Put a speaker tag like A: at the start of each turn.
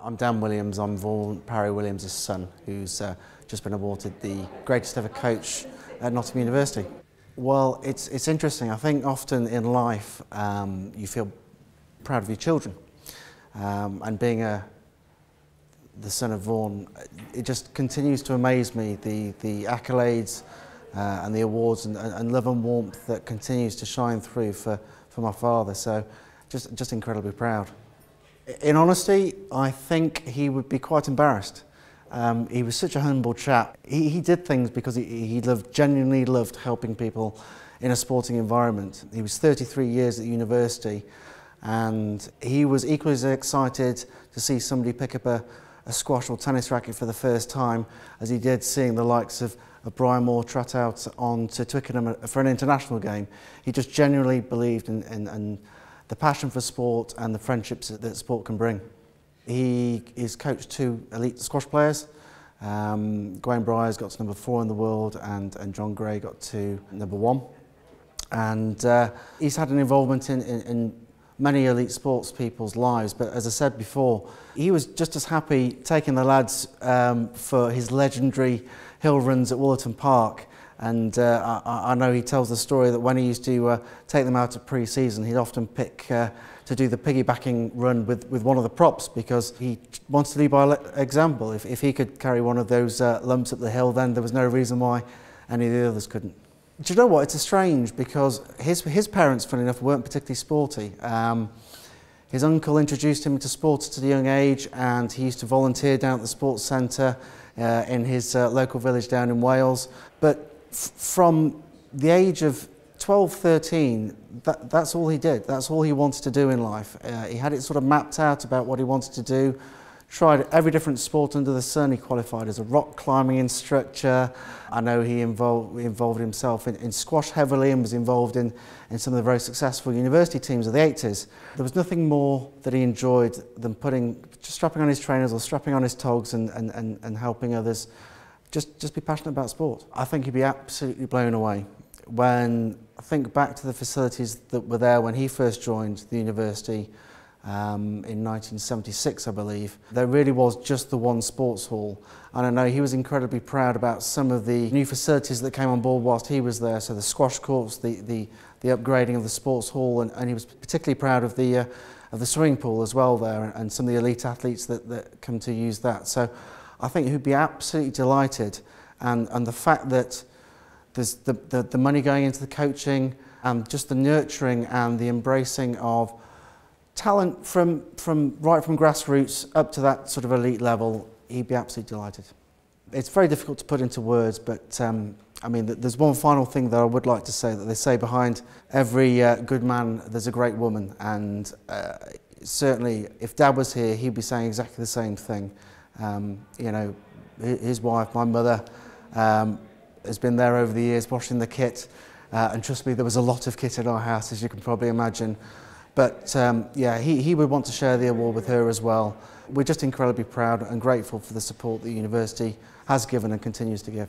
A: I'm Dan Williams, I'm Vaughan Parry Williams' son, who's just been awarded the greatest ever coach at Nottingham University. Well, it's interesting. I think often in life you feel proud of your children. And being the son of Vaughan, it just continues to amaze me, the accolades and the awards and love and warmth that continues to shine through for my father. So just incredibly proud. In honesty, I think he would be quite embarrassed. He was such a humble chap. He did things because he genuinely loved helping people in a sporting environment. He was 33 years at university, and he was equally as excited to see somebody pick up a squash or tennis racket for the first time as he did seeing the likes of Brian Moore trot out on to Twickenham for an international game. He just genuinely believed in the passion for sport and the friendships that sport can bring. He is coached 2 elite squash players. Graham Bryars got to number 4 in the world, and John Gray got to number 1. And he's had an involvement in many elite sports people's lives, but as I said before, he was just as happy taking the lads for his legendary hill runs at Woollerton Park. And I know he tells the story that when he used to take them out at pre-season, he'd often pick to do the piggybacking run with one of the props, because he wanted to lead by example. If he could carry one of those lumps up the hill, then there was no reason why any of the others couldn't. Do you know what? It's strange, because his parents, funny enough, weren't particularly sporty. His uncle introduced him to sports at a young age, and he used to volunteer down at the sports centre in his local village down in Wales. But from the age of 12, 13, that's all he did. That's all he wanted to do in life. He had it sort of mapped out about what he wanted to do. Tried every different sport under the sun. He qualified as a rock climbing instructor. I know he involved himself in squash heavily and was involved in some of the very successful university teams of the 80s. There was nothing more that he enjoyed than just strapping on his trainers or strapping on his togs and helping others just be passionate about sport. I think he'd be absolutely blown away. When I think back to the facilities that were there when he first joined the university, in 1976, I believe, there really was just the one sports hall. And I know he was incredibly proud about some of the new facilities that came on board whilst he was there. So the squash courts, the upgrading of the sports hall, and he was particularly proud of the swimming pool as well there, and some of the elite athletes that come to use that. So I think he'd be absolutely delighted, and the fact that there's the money going into the coaching and just the nurturing and the embracing of talent right from grassroots up to that sort of elite level, he'd be absolutely delighted. It's very difficult to put into words, but I mean, there's one final thing that I would like to say, that they say behind every good man there's a great woman, and certainly if Dad was here, he'd be saying exactly the same thing. You know, his wife, my mother, has been there over the years washing the kit, and trust me, there was a lot of kit in our house, as you can probably imagine. But yeah, he would want to share the award with her as well. We're just incredibly proud and grateful for the support the university has given and continues to give.